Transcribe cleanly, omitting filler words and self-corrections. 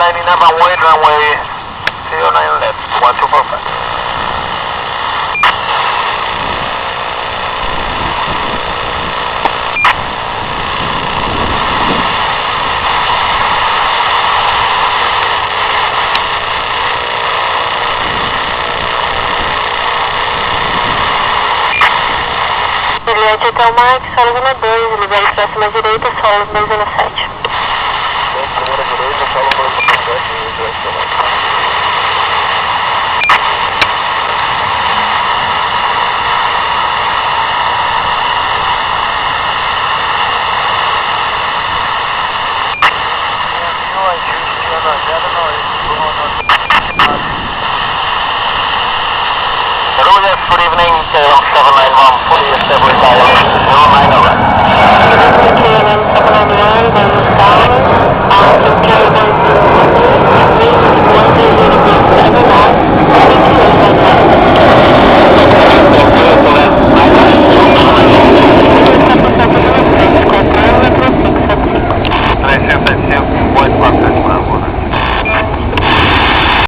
landing number wide runway 09 left, 1245. Juliette até o Mike, solo zona 2, libera próxima direita, solo 207. Primeira direita, solo 207, direção. Good evening, KLM 791, fully established ILS 09 over. KLM 791,